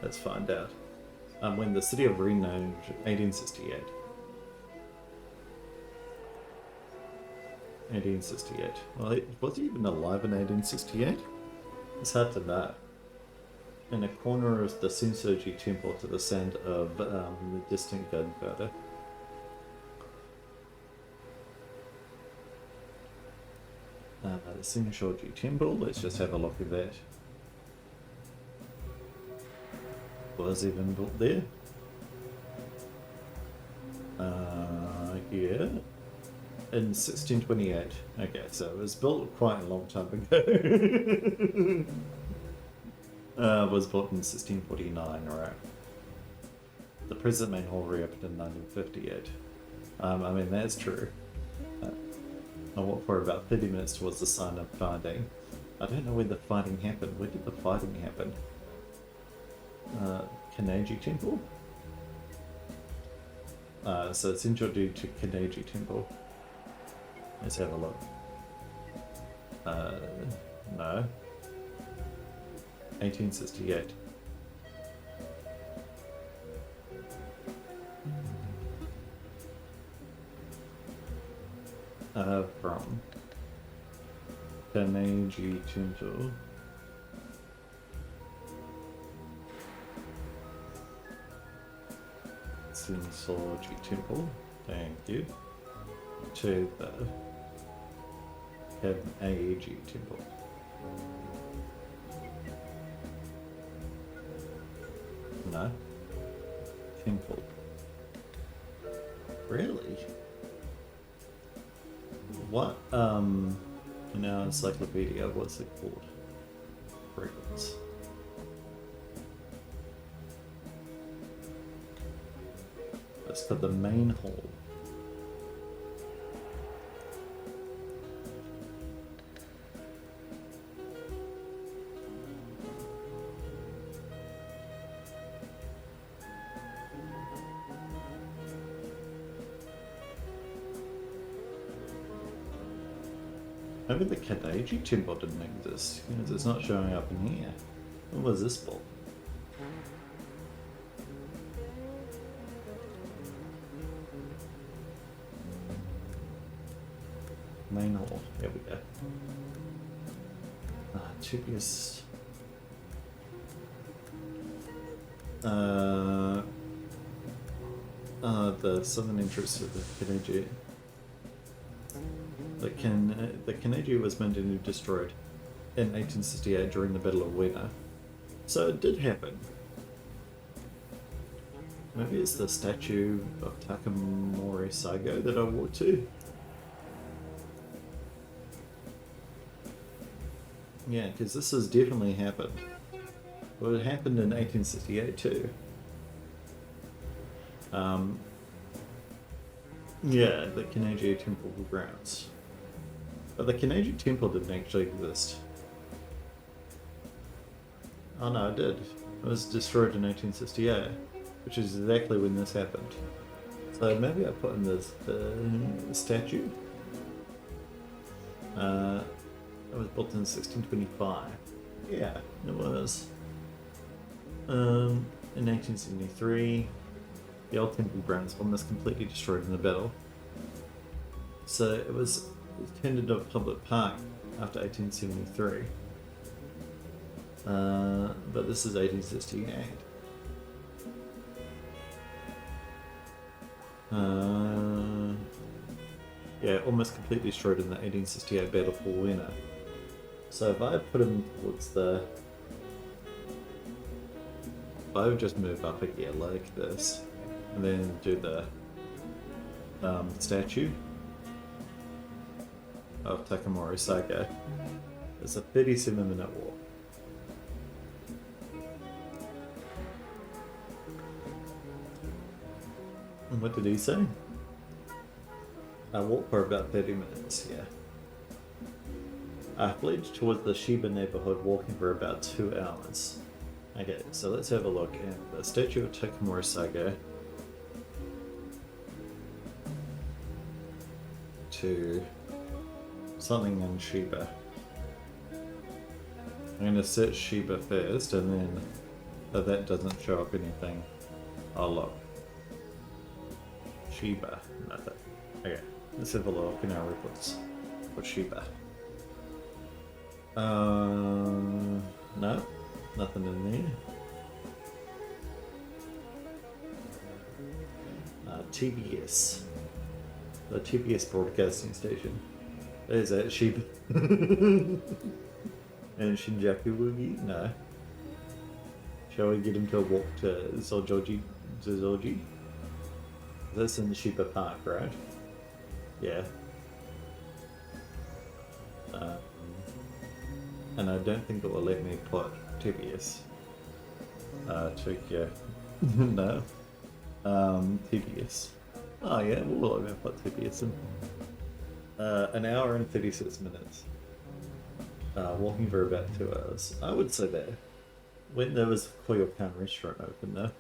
let's find out. When the city of renamed 1868. 1868. Well, was he even alive in 1868? It's hard to know. In a corner of the Shinshoji Temple to the sound of the distant gunpowder. The Shinshoji Temple, let's just have a look at that. Was even built there? Yeah. In 1628. Okay, so it was built quite a long time ago. Was built in 1649, right? The present main hall reopened in 1958. I mean, that's true. I walked for about 30 minutes towards the sign of fighting. I don't know where the fighting happened. Where did the fighting happen? Kannoji Temple? So it's introduced to Kannoji Temple. Let's have a look. No. 1868. From Kannoji Temple. Shinshoji Temple, thank you. To the Kannoji Temple. No. Temple. Really? What, in our encyclopedia, what's it called? Fragrance. That's got the main hall. Maybe the Kannoji Temple didn't exist, because it's not showing up in here. What was this for? Main hall. There we go. Tubius. The southern entrance of the Kanegi. The Kanegi was meant to be destroyed in 1868 during the Battle of Uena. So it did happen. Maybe it's the statue of Takamori Saigo that I walked to. Yeah, because this has definitely happened. Well, it happened in 1868 too. Yeah, the Kanegi Temple grounds. But the Kanegi Temple didn't actually exist. Oh no, it did. It was destroyed in 1868, which is exactly when this happened. So maybe I put in this the statue. It was built in 1625. Yeah, it was. In 1873, the old temple grounds were almost completely destroyed in the battle. So it was turned into a public park after 1873. But this is 1868. Yeah, almost completely destroyed in the 1868 Battle for Uena. So if I put him towards the... If I would just move up a gear like this, and then do the statue of Takamori Saigo, it's a 37-minute walk. And what did he say? I walked for about 30 minutes, yeah. I fled towards the Shiba neighborhood, walking for about 2 hours. Okay, so let's have a look at the statue of Takamori Saigo to something in Shiba. I'm going to search Shiba first, and then if that doesn't show up anything, I'll look. Shiba, nothing. Okay, let's have a look in our records for Shiba. No, nothing in there. TBS, the TBS broadcasting station. Is that Shiba? And Shinjaku Woogie? No. Shall we get him to walk to Zozoji? That's in Shiba Park, right? Yeah. And I don't think it will let me put TBS. Tokyo. No. TBS. Oh yeah, we'll let me put TBS in. 1 hour and 36 minutes. Walking for about 2 hours. I would say that. When there was Koyokan restaurant open though.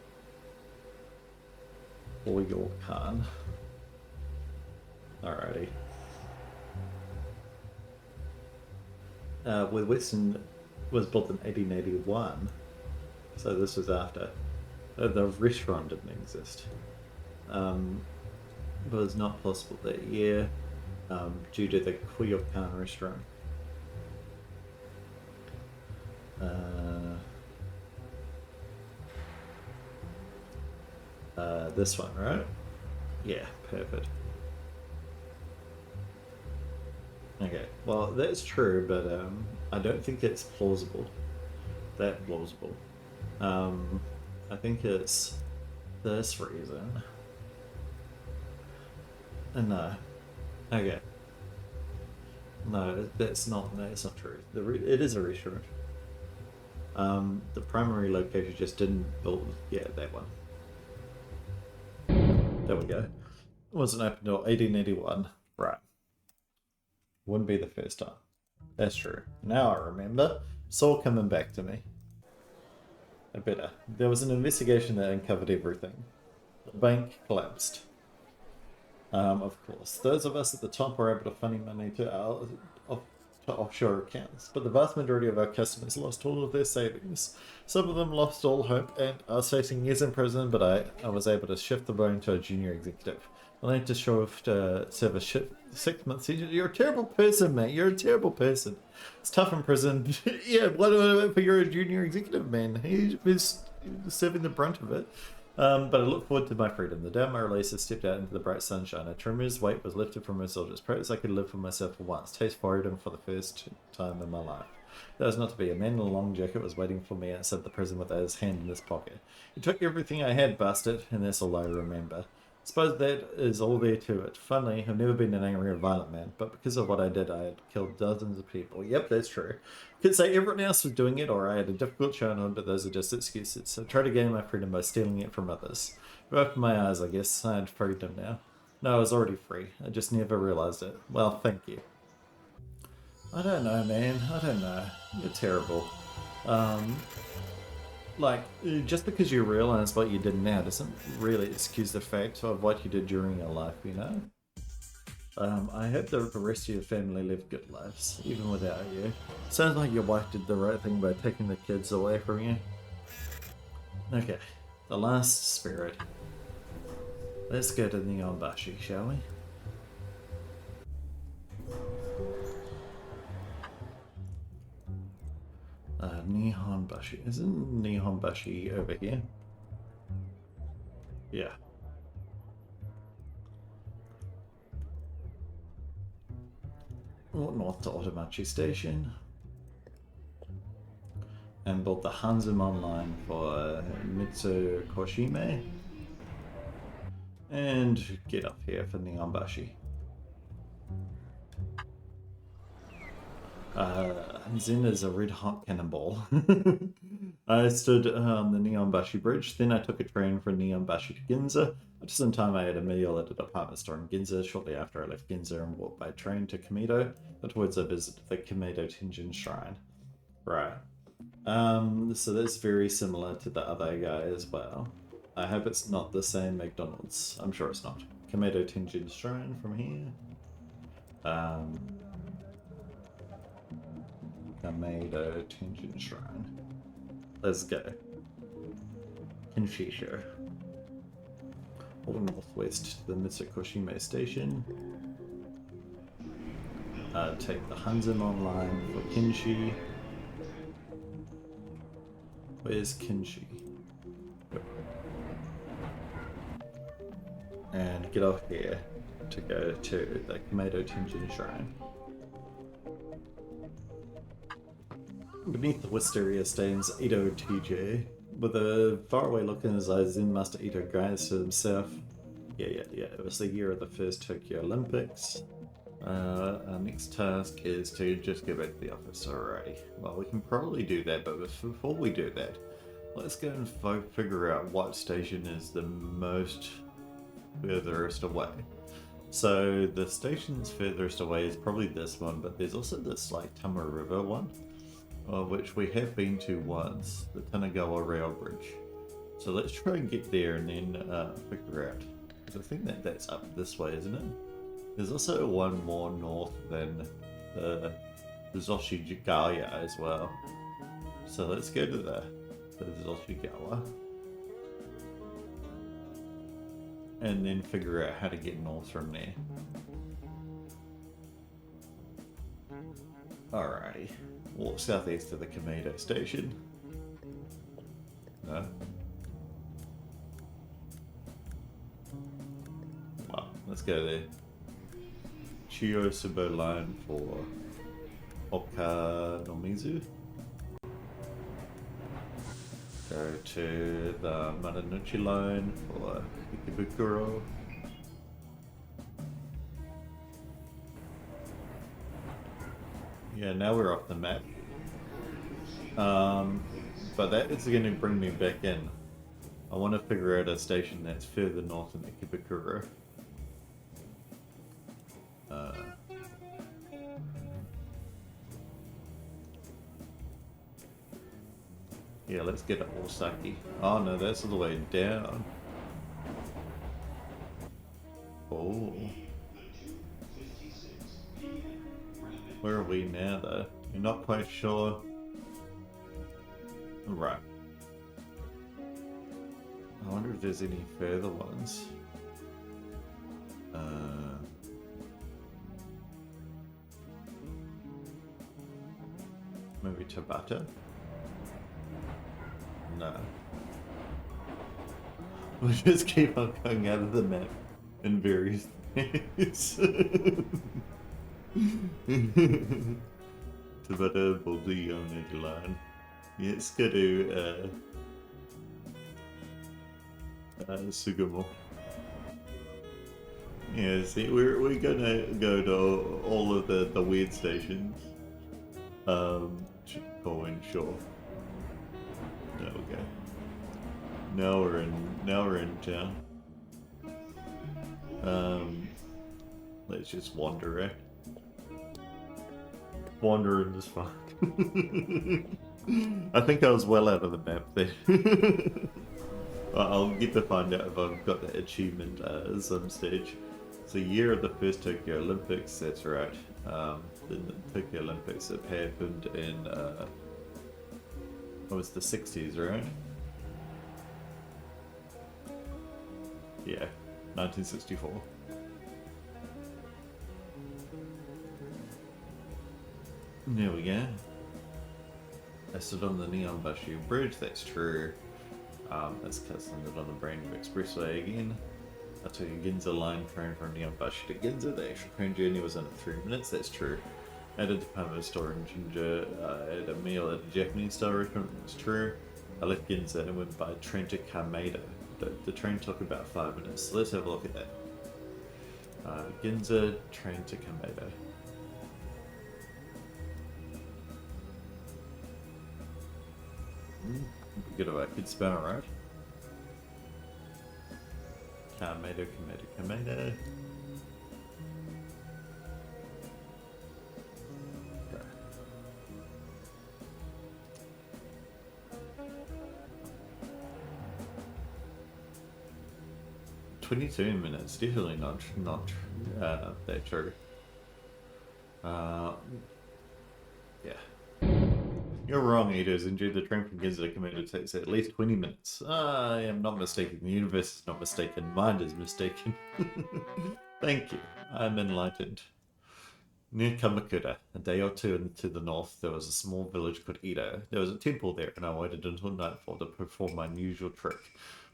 Koyokan. Alrighty. With Western was built in 1881, so this was after. The restaurant didn't exist. It was not possible that year due to the Koyokan restaurant. This one, right? Yeah, perfect. Okay, well that's true, but I don't think it's plausible. That plausible. I think it's this reason. No. Okay. No, that's not true. It is a restaurant. The primary location just didn't build. Yeah, that one. There we go. It wasn't open until 1881. Right. Wouldn't be the first time. That's true. Now I remember. It's all coming back to me. Better. There was an investigation that uncovered everything. The bank collapsed. Of course. Those of us at the top were able to fund money to offshore accounts, but the vast majority of our customers lost all of their savings. Some of them lost all hope and are facing years in prison, but I was able to shift the blame to a junior executive. I'll need to show off to serve a 6 month sentence. You're a terrible person, mate. You're a terrible person. It's tough in prison. Yeah, what about for you're a junior executive, man? He was serving the brunt of it. But I look forward to my freedom. The day of my release, I stepped out into the bright sunshine. A tremendous weight was lifted from my shoulders. Perhaps I could live for myself for once. Taste freedom for the first time in my life. That was not to be. A man in a long jacket was waiting for me outside the prison with his hand in his pocket. He took everything I had, bastard, and that's all I remember. I suppose that is all there to it. Funnily, I've never been an angry or violent man, but because of what I did, I had killed dozens of people. Yep, that's true. Could say everyone else was doing it, or I had a difficult childhood, but those are just excuses. So I try to gain my freedom by stealing it from others. I opened my eyes, I guess. I had freedom now. No, I was already free. I just never realized it. Well, thank you. I don't know, man. I don't know. You're terrible. Like, just because you realize what you did now doesn't really excuse the fact of what you did during your life, you know? I hope the rest of your family live good lives, even without you. Sounds like your wife did the right thing by taking the kids away from you. Okay, the last spirit. Let's go to Neonbashi, shall we? Nihonbashi. Isn't Nihonbashi over here? Yeah. North to Otamachi Station. And built the Hanzumon line for Mitsu Koshime. And get up here for Nihonbashi. Zen is a red hot cannonball. I stood on the Neonbashi Bridge, then I took a train from Neonbashi to Ginza. Just in time I had a meal at a department store in Ginza. Shortly after I left Ginza and walked by train to Komedo. Afterwards I visited the Komedo Tenjin Shrine. Right. So that's very similar to the other guy as well. I hope it's not the same McDonald's. I'm sure it's not. Komedo Tenjin Shrine from here. Komedo Tenjin Shrine. Let's go. Kinshisha. All northwest to the Mitsukoshime station. Take the Hanzumon line for Kinshi. Where's Kinshi? And get off here to go to the Komedo Tenjin Shrine. Beneath the wisteria stands Ito TJ. With a faraway look in his eyes, Zen Master Ito grins to himself. Yeah. It was the year of the first Tokyo Olympics. Our next task is to just get back to the office. Alrighty. Well, we can probably do that, but before we do that, let's go and figure out what station is the most furthest away. So the station's furthest away is probably this one, but there's also this like Tama River one, which we have been to once, the Tanagawa Rail Bridge. So let's try and get there and then figure out. Because I think that's up this way, isn't it? There's also one more north than the Zoshigawa as well. So let's go to the Zoshigawa. And then figure out how to get north from there. Alrighty. Walk southeast to the Komedo station. No. Well, let's go there. Chiyosubo line for Okanomizu. Go to the Madanuchi line for Ikebukuro. Yeah, now we're off the map. But that is going to bring me back in. I want to figure out a station that's further north in Ikebukuro. Yeah, let's get to Osaki. Oh no, that's all the way down. Oh. Where are we now though? You're not quite sure. Right. I wonder if there's any further ones. Maybe Tabata? No. We'll just keep on going out of the map in various things. Tabata Boldi on the line. Yes, go to Sugamo. Yeah, see, we're gonna go to all of the weird stations. Going shore. There we go. Now we're in town. Let's just wander, eh? Wandering is fun. I think I was well out of the map there. I'll get to find out if I've got that achievement at some stage. It's the year of the first Tokyo Olympics, that's right. The Tokyo Olympics have happened in, it was the 60s, right? Yeah, 1964. There we go. I stood on the Neonbashi Bridge, that's true. That's because I landed on the brand new expressway again. I took a Ginza line train from Neonbashi to Ginza. The actual train journey was under 3 minutes, that's true. At a department store in Jinja, I had a meal at a Japanese style restaurant, that's true. I left Ginza and went by train to Kameda. The train took about 5 minutes, so let's have a look at that. Ginza, train to Kameda. Good if I could spell it right. Kameda. 22 minutes, definitely not that true. Yeah. You're wrong, Eaters. Indeed, the train from Ginza to Kameda takes at least 20 minutes. I am not mistaken. The universe is not mistaken. Mind is mistaken. Thank you. I'm enlightened. Near Kamakura, a day or two to the north, there was a small village called Ito. There was a temple there, and I waited until nightfall to perform my usual trick.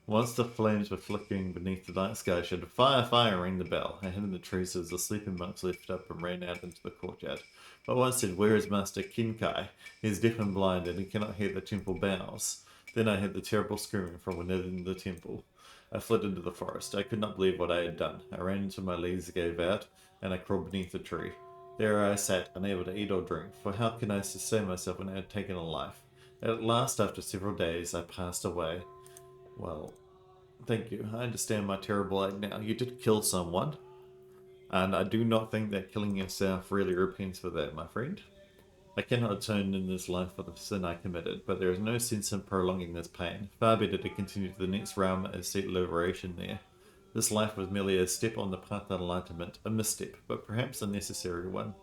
Once the flames were flickering beneath the night sky, I shouted, "Fire, fire!" rang the bell. I hid in the trees as the sleeping monks lifted up and ran out into the courtyard. But one said, "Where is Master Kinkai? He is deaf and blind, and he cannot hear the temple bells." Then I heard the terrible screaming from within the temple. I fled into the forest. I could not believe what I had done. I ran until my legs gave out, and I crawled beneath the tree. There I sat, unable to eat or drink, for how can I sustain myself when I had taken a life? At last, after several days, I passed away. Well, thank you. I understand my terrible act now. You did kill someone, and I do not think that killing yourself really repents for that, my friend. I cannot atone in this life for the sin I committed, but there is no sense in prolonging this pain. Far better to continue to the next realm and seek liberation there. This life was merely a step on the path of enlightenment, a misstep, but perhaps a necessary one.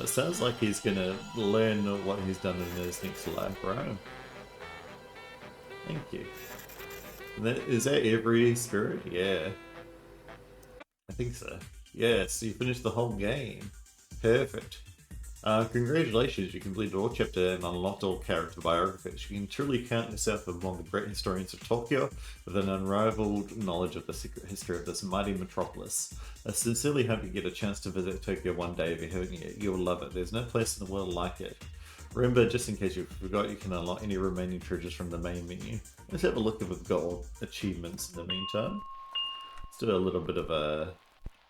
It sounds like he's gonna learn what he's done in his next life, right? Thank you. Is that every spirit? Yeah. I think so. Yes, you finished the whole game. Perfect. Congratulations, you completed all chapter and unlocked all character biographies. You can truly count yourself among the great historians of Tokyo with an unrivaled knowledge of the secret history of this mighty metropolis. I sincerely hope you get a chance to visit Tokyo one day if you haven't yet. You'll love it. There's no place in the world like it. Remember, just in case you forgot, you can unlock any remaining treasures from the main menu. Let's have a look if we've got all achievements in the meantime. Let's do a little bit of a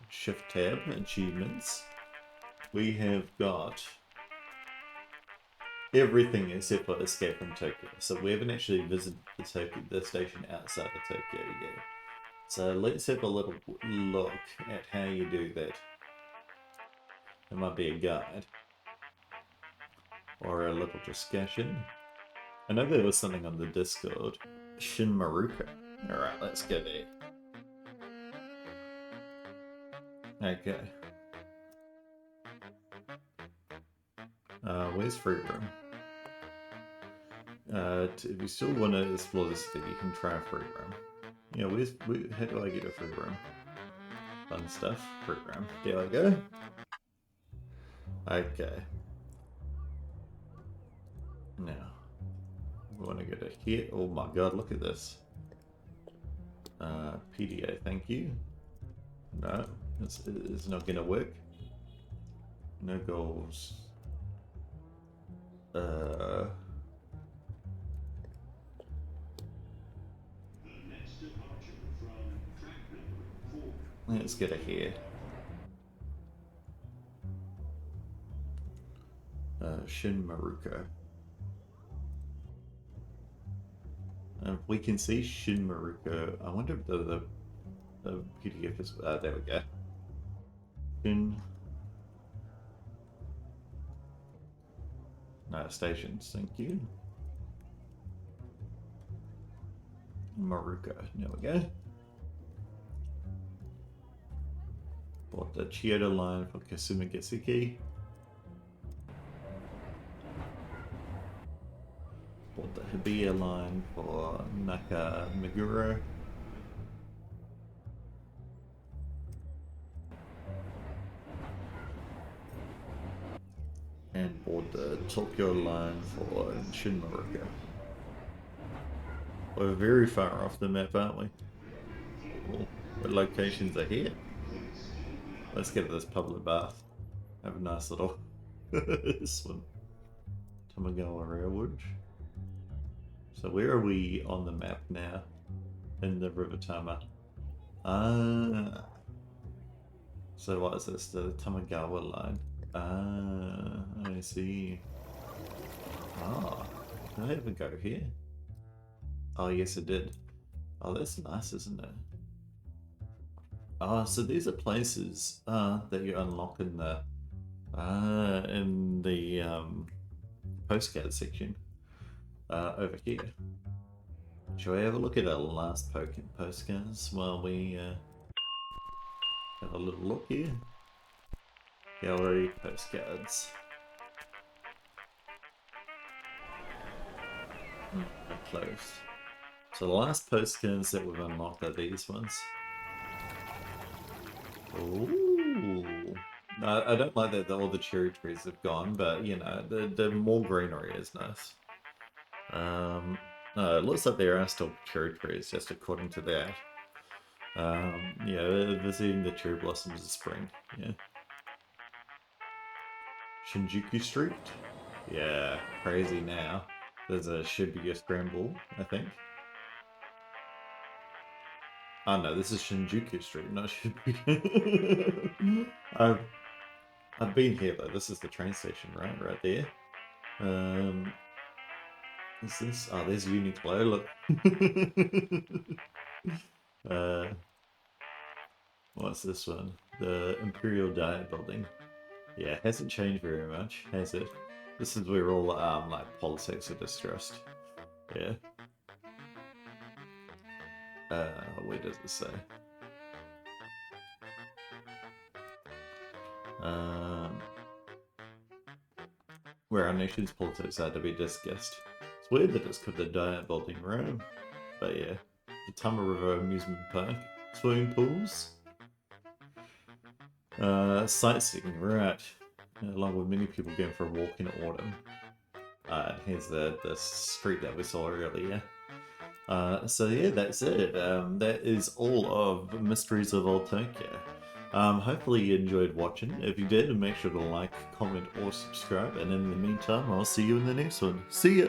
shift tab, achievements. We have got everything except for Escape from Tokyo. So we haven't actually visited the station outside of Tokyo yet. So let's have a little look at how you do that. There might be a guide. Or a little discussion. I know there was something on the Discord. Shinmaruka. Alright, let's go there. Okay. Where's free room? If you still want to explore this thing, you can try a free room. Yeah, how do I get a free room? Fun stuff. Program. There we go. Okay. Now, we want to go to here. Oh my god, look at this. PDA, thank you. No, it's not gonna work. No goals. Let's get a here. Shin Maruko. We can see Shin Maruko. I wonder if the PDF is. There we go. Shin. No, stations, thank you. Maruko. There we go. Bought the Chiyoda line for Kasuma Getsuki. Bought the Hibiya line for Naka Meguro. And bought the Tokyo line for Shin Maruko. We're very far off the map, aren't we? What locations are here? Let's get this public bath. Have a nice little swim. Tamagawa Railwood. So where are we on the map now? In the River Tama. So what is this? The Tamagawa line. I see. Did I ever go here? Oh yes, it did. Oh, that's nice, isn't it? So these are places that you unlock in the postcard section over here. Shall we have a look at our last postcards while we have a little look here? Gallery postcards. Closed. So the last postcards that we've unlocked are these ones. Ooh. No, I don't like that all the cherry trees have gone, but you know, the more greenery is nice. No, it looks like there are still cherry trees, just according to that. Yeah, visiting the cherry blossoms of spring, yeah. Shinjuku Street? Yeah, crazy now. There's a Shibuya Scramble, I think. Oh no, this is Shinjuku Street, not Shibuya. I've been here though. This is the train station, right there. Is this? Oh, there's Uniqlo. Look. What's this one? The Imperial Diet Building. Yeah, hasn't changed very much, has it? This is where all like politics are discussed. Yeah. Where does it say? Where our nation's politics are to be discussed. It's weird that it's called the Diet Building Room, but yeah. The Tama River Amusement Park. Swimming pools. Sightseeing, right. Along with many people going for a walk in autumn. Here's the street that we saw earlier. So yeah, that's it. That is all of Mysteries of Old Tokyo. Hopefully you enjoyed watching. If you did, make sure to like, comment, or subscribe. And in the meantime, I'll see you in the next one. See ya!